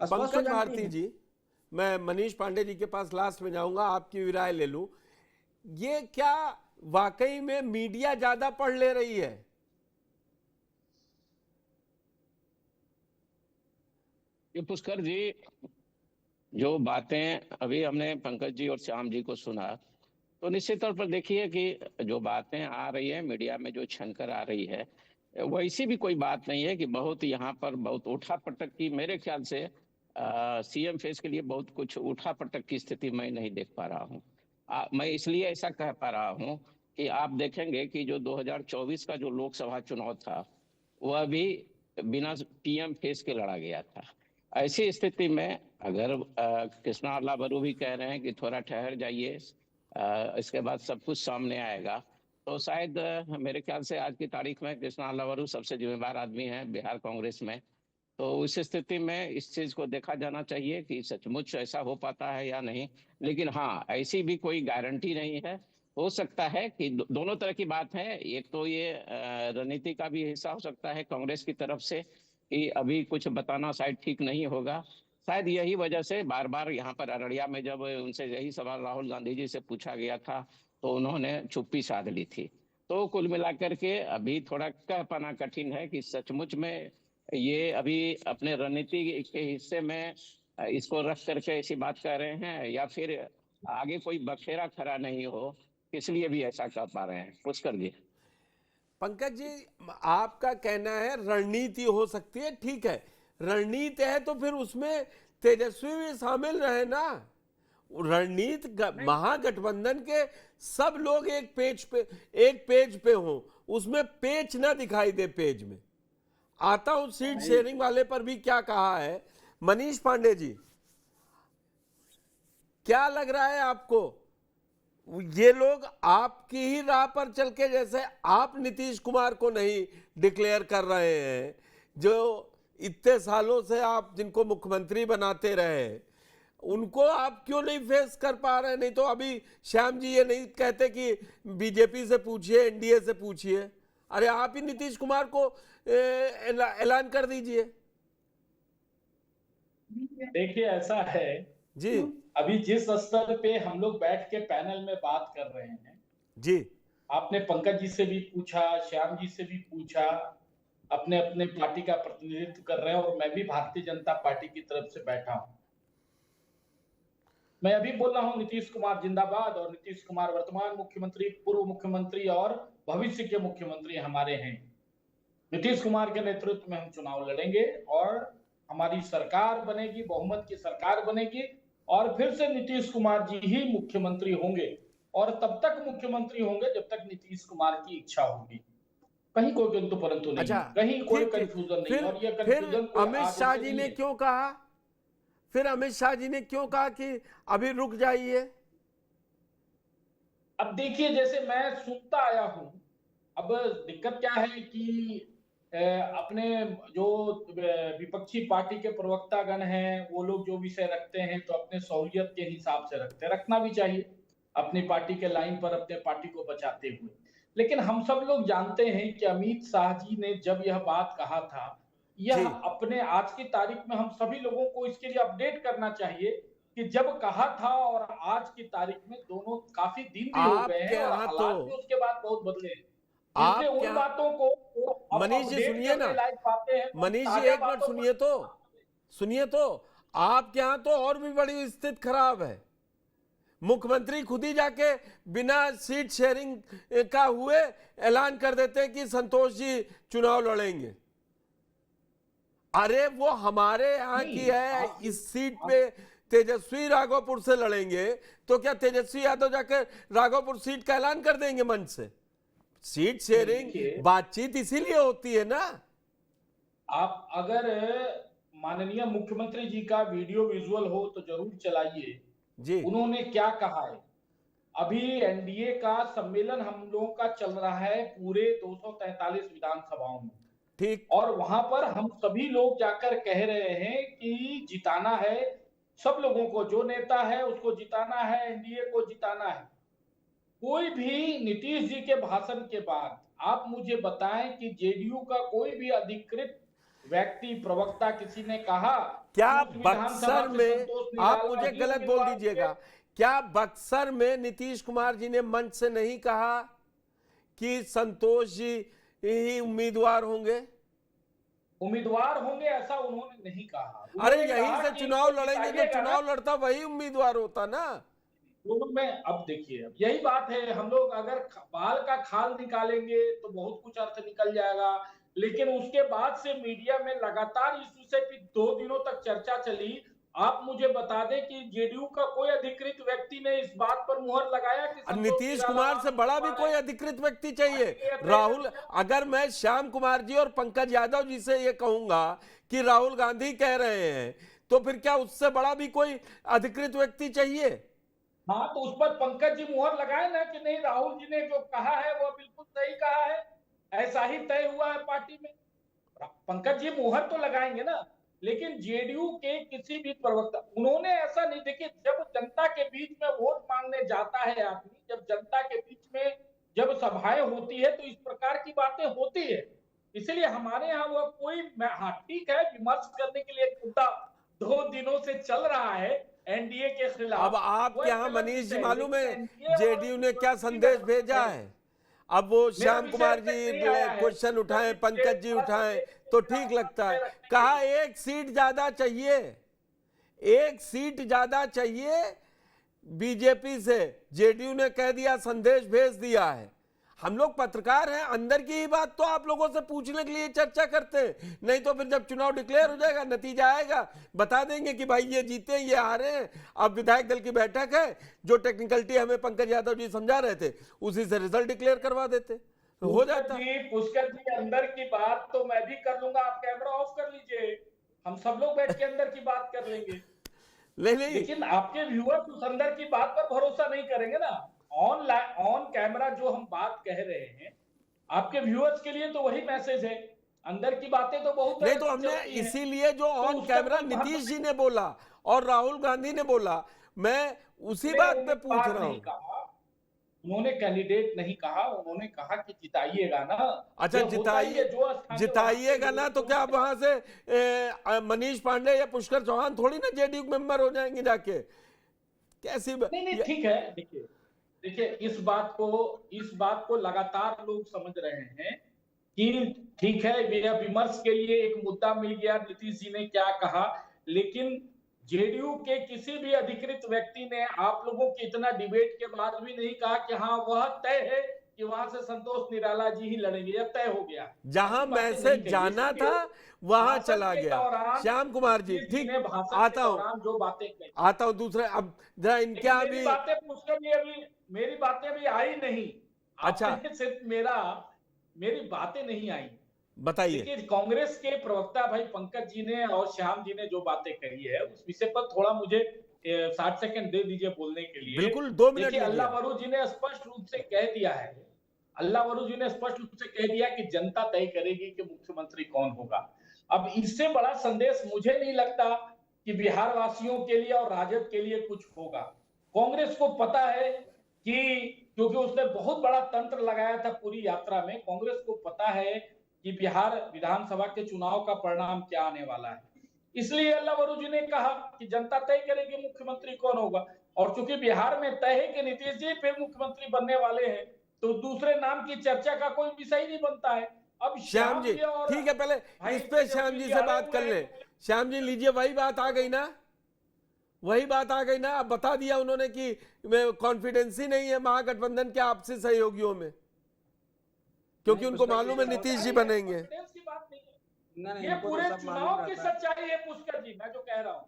स्पष्ट हो पंकज जाती भारती है। जी, मैं मनीष पांडे जी के पास लास्ट में जाऊंगा, आपकी भी राय ले लूं। ये क्या वाकई में मीडिया ज्यादा पढ़ ले रही है? ये पुष्कर जी, जो बातें अभी हमने पंकज जी और श्याम जी को सुना, तो निश्चित तौर पर देखिए कि जो बातें आ रही है मीडिया में, जो छनकर आ रही है, वैसी भी कोई बात नहीं है कि बहुत यहाँ पर बहुत उठा पटक की। मेरे ख्याल से सीएम फेस के लिए बहुत कुछ उठा पटक की स्थिति मैं नहीं देख पा रहा हूँ। मैं इसलिए ऐसा कह पा रहा हूँ कि आप देखेंगे कि जो 2024 का जो लोकसभा चुनाव था, वह भी बिना पीएम फेस के लड़ा गया था। ऐसी स्थिति में अगर कृष्णा अल्लाह भी कह रहे हैं कि थोड़ा ठहर जाइए, इसके बाद सब कुछ सामने आएगा, तो शायद मेरे ख्याल से आज की तारीख में कृष्णा अल्लाह सबसे जिम्मेदार आदमी है बिहार कांग्रेस में। तो उस स्थिति में इस चीज को देखा जाना चाहिए कि सचमुच ऐसा हो पाता है या नहीं। लेकिन हाँ, ऐसी भी कोई गारंटी नहीं है। हो सकता है कि दोनों तरह की बात है। एक तो ये रणनीति का भी हिस्सा हो सकता है कांग्रेस की तरफ से कि अभी कुछ बताना शायद ठीक नहीं होगा। शायद यही वजह से बार बार यहाँ पर अररिया में जब उनसे यही सवाल राहुल गांधी जी से पूछा गया था, तो उन्होंने चुप्पी साध ली थी। तो कुल मिलाकर के अभी थोड़ा कह पाना कठिन है कि सचमुच में ये अभी अपने रणनीति के हिस्से में इसको रख करके ऐसी बात कर रहे हैं, या फिर आगे कोई बखेरा खड़ा नहीं हो, इसलिए भी ऐसा कर पा रहे हैं। पुष्कर जी। पंकज जी, आपका कहना है रणनीति हो सकती है, ठीक है। रणनीति है तो फिर उसमें तेजस्वी भी शामिल रहे ना। रणनीति महागठबंधन के सब लोग एक पेज पे हों, उसमें पेच ना दिखाई दे। पेज में आता हूं सीट शेयरिंग वाले पर भी क्या कहा है मनीष पांडे जी। क्या लग रहा है आपको, ये लोग आपकी ही राह पर चल के, जैसे आप नीतीश कुमार को नहीं डिक्लेयर कर रहे हैं, जो इतने सालों से आप जिनको मुख्यमंत्री बनाते रहे, उनको आप क्यों नहीं फेस कर पा रहे? नहीं तो अभी श्याम जी ये नहीं कहते कि बीजेपी से पूछिए, एनडीए से पूछिए। अरे आप ही नीतीश कुमार को ऐलान कर दीजिए। देखिए, ऐसा है जी अभी जिस स्तर पे हम लोग बैठ के पैनल में बात कर रहे हैं, जी, आपने पंकज जी से भी पूछा, श्याम जी से भी पूछा, अपने अपने पार्टी का प्रतिनिधित्व कर रहे हैं, और मैं भी भारतीय जनता पार्टी की तरफ से बैठा हूं। मैं अभी बोल रहा हूं नीतीश कुमार जिंदाबाद, और नीतीश कुमार वर्तमान मुख्यमंत्री, पूर्व मुख्यमंत्री और भविष्य के मुख्यमंत्री हमारे हैं। नीतीश कुमार के नेतृत्व में हम चुनाव लड़ेंगे और हमारी सरकार बनेगी, बहुमत की सरकार बनेगी, और फिर से नीतीश कुमार जी ही मुख्यमंत्री होंगे, और तब तक मुख्यमंत्री होंगे जब तक नीतीश कुमार की इच्छा होगी। कहीं कोई किंतु परंतु नहीं, अच्छा, कहीं कोई ठीक ठीक। कंफ्यूजन नहीं। फिर और ये फिर कंफ्यूजन अमित शाह जी ने क्यों कहा, फिर अमित शाह जी ने क्यों कहा कि अभी रुक जाइए? अब देखिए, जैसे मैं सुनता आया हूं, अब दिक्कत क्या है कि अपने जो विपक्षी पार्टी के प्रवक्तागण हैं, वो लोग जो विषय रखते हैं तो अपने सहूलियत के हिसाब से रखते हैं, रखना भी चाहिए अपनी पार्टी के लाइन पर, अपने पार्टी को बचाते हुए। लेकिन हम सब लोग जानते हैं कि अमित शाह जी ने जब यह बात कहा था, यह अपने आज की तारीख में हम सभी लोगों को इसके लिए अपडेट करना चाहिए कि जब कहा था और आज की तारीख में दोनों काफी दिन भी हो गए हैं, और हालात भी उसके बाद बहुत बदले हैं। इसलिए उन बातों को मनीष जी सुनिए ना, मनीष जी एक मिनट सुनिए तो आपके यहाँ तो और भी बड़ी स्थिति खराब है। मुख्यमंत्री खुद ही जाके बिना सीट शेयरिंग का हुए ऐलान कर देते हैं कि संतोष जी चुनाव लड़ेंगे। अरे वो हमारे यहाँ की है, इस सीट पे तेजस्वी राघोपुर से लड़ेंगे, तो क्या तेजस्वी यादव जाकर राघोपुर सीट का ऐलान कर देंगे मंच से? सीट शेयरिंग बातचीत इसीलिए होती है ना। आप अगर माननीय मुख्यमंत्री जी का वीडियो विजुअल हो तो जरूर चलाइए जी। उन्होंने क्या कहा है? अभी एनडीए का सम्मेलन हम लोगों का चल रहा है पूरे 243 विधानसभाओं में, ठीक, और वहां पर हम सभी लोग जाकर कह रहे हैं कि जिताना है सब लोगों को, जो नेता है उसको जिताना है, एनडीए को जिताना है। कोई भी नीतीश जी के भाषण के बाद आप मुझे बताएं कि जेडीयू का कोई भी अधिकृत व्यक्ति, प्रवक्ता, किसी ने कहा क्या उस विधानसभा बक्सर से में, संतोष आप निराला मुझे ही गलत बोल उम्मीदवार दीजिएगा, होंगे। क्या बक्सर में नीतीश कुमार जी ने मंच से नहीं कहा कि संतोष जी ही उम्मीदवार होंगे? उम्मीदवार होंगे ऐसा उन्होंने नहीं कहा। अरे उन्होंने यहीं कहा से कि चुनाव इनको लड़ेंगे, जो जिताइएगा ना। चुनाव लड़ता वही उम्मीदवार होता ना। दोनों में अब देखिए, अब यही बात है, हम लोग अगर बाल का खाल निकालेंगे तो बहुत कुछ अर्थ निकल जाएगा, लेकिन उसके बाद से मीडिया में लगातार इस विषय की 2 दिनों तक चर्चा चली। आप मुझे बता दें कि जेडीयू का कोई अधिकृत व्यक्ति ने इस बात पर मुहर लगाया कि और संतोष नीतीश निराला कुमार से बड़ा भी उम्मीदवार कोई है? अधिकृत व्यक्ति चाहिए? पार्टी के राहुल, अध्यक्ष अगर मैं श्याम कुमार जी और पंकज यादव जी से ये कहूंगा कि राहुल गांधी कह रहे हैं, तो फिर क्या उससे बड़ा भी कोई अधिकृत व्यक्ति चाहिए? हाँ, तो उस पर पंकज जी मुहर लगाए ना कि नहीं, राहुल जी ने जो कहा है वो बिल्कुल सही कहा है, ऐसा ही तय हुआ है पार्टी में। पंकज जी मुहर तो लगाएंगे ना, लेकिन जेडीयू के किसी भी प्रवक्ता, उन्होंने ऐसा नहीं, देखिए जब जनता के बीच में वोट मांगने जाता है आदमी, जब जनता के बीच में जब सभाएं होती है तो इस प्रकार की बातें होती है। इसलिए हमारे यहाँ वो कोई, हाँ ठीक है, विमर्श करने के लिए एक मुद्दा 2 दिनों से चल रहा है एनडीए के खिलाफ। अब आपके वो यहाँ एक अलग मनीष जी विषय है, मालूम है लेकिन NDA और जेडीयू ने क्या मुख्यमंत्री संदेश का भेजा है। है? अब वो मेरा श्याम विषय कुमार अब तक जी नहीं आया है। क्वेश्चन उठाए, पंकज जी उठाए तो ठीक लगता है। कहा एक सीट ज्यादा चाहिए, एक सीट ज्यादा चाहिए बीजेपी से। जेडीयू ने कह दिया, संदेश भेज दिया है। हम लोग पत्रकार हैं, अंदर की ही बात तो आप लोगों से पूछने के लिए चर्चा करते हैं, नहीं तो फिर जब चुनाव डिक्लेयर हो जाएगा, नतीजा आएगा, बता देंगे कि भाई ये जीते, ये हारे हैं। अब विधायक दल की बैठक है, जो टेक्निकलिटी हमें पंकज यादव जी समझा रहे थे, उसी से रिजल्ट डिक्लेयर करवा देते, तो हो जाता। पुष्कर जी, अंदर की बात तो मैं भी कर लूंगा, आप कैमरा ऑफ कर लीजिए, हम सब लोग बैठ के अंदर की बात कर लेंगे। नहीं, लेकिन आपके व्यूअर्स उस अंदर की बात पर भरोसा नहीं करेंगे ना। ऑन कैमरा जो हम बात कह रहे हैं, आपके व्यूअर्स के लिए तो वही मैसेज है, अंदर की बातें तो बहुत नहीं, तरह तो की हमने चलती हैं। इसीलिए जो ऑन उसका कैमरा कोई नीतीश महत्व जी ने बोला और राहुल गांधी ने बोला, मैं उसी नहीं, बात पे उन्होंने पूछ बात रहा नहीं हूं। कहा, उन्होंने कैंडिडेट नहीं कहा, उन्होंने कहा कि जिताइएगा ना। अच्छा, ये होता ही है, जो स्थानीय जिताइएगा वहां ना, के तो क्या आप वहां से मनीष पांडे या पुष्कर चौहान थोड़ी ना जेडीयू मेंबर हो जाएंगे जाके? कैसी नहीं ठीक है। देखिए देखिए, इस बात को लगातार लोग समझ रहे हैं कि ठीक है, यह विमर्श के लिए एक मुद्दा मिल गया, नीतीश जी ने क्या कहा, लेकिन जेडीयू के किसी भी अधिकृत व्यक्ति ने आप लोगों के इतना डिबेट के बाद भी नहीं कहा कि हाँ वह तय है कि वहां से संतोष निराला जी ही लड़ेंगे, यह तय हो गया। जहां मैसेज जाना था वहां चला गया। श्याम कुमार जी, ठीक, आता हूं, जो बातें कही, आता हूं दूसरे। अब जरा इनके यहाँ मेरी भी बातें पूछकर भी अभी मेरी बातें भी आई नहीं। अच्छा, आपने सिर्फ मेरी बातें नहीं आई। बताइए। देखिए, कांग्रेस के प्रवक्ता भाई पंकज जी ने और श्याम जी ने जो बातें कही है, उस विषय पर थोड़ा मुझे 60 सेकंड दे दीजिए बोलने के लिए। बिल्कुल, 2 मिनट देखिए, लीजिए। अल्लाह वरू जी ने स्पष्ट रूप से कह दिया है, अल्लाह वरू जी ने स्पष्ट रूप से कह दिया कि जनता तय करेगी कि मुख्यमंत्री कौन होगा। अब इससे बड़ा संदेश मुझे नहीं लगता कि बिहार वासियों के लिए और राजद के लिए कुछ होगा। कांग्रेस को पता है कि क्योंकि उसने बहुत बड़ा तंत्र लगाया था पूरी यात्रा में, कांग्रेस को पता है कि बिहार विधानसभा के चुनाव का परिणाम क्या आने वाला है। इसलिए अल्लाह वरू जी ने कहा कि जनता तय करेगी मुख्यमंत्री कौन होगा, और चूंकि बिहार में तय है कि नीतीश जी फिर मुख्यमंत्री बनने वाले हैं, तो दूसरे नाम की चर्चा का कोई विषय नहीं बनता है। अब श्याम जी, और ठीक है, पहले इस पे श्याम जी से बात कर ले। श्याम जी लीजिए, वही बात आ गई ना, वही बात आ गई ना। अब बता दिया उन्होंने कि कॉन्फिडेंस ही नहीं है महागठबंधन के आपसी सहयोगियों में, क्योंकि उनको मालूम है नीतीश जी बनेंगे। ये पूरे चुनाव की सच्चाई है पुष्कर जी, मैं जो कह रहा हूँ।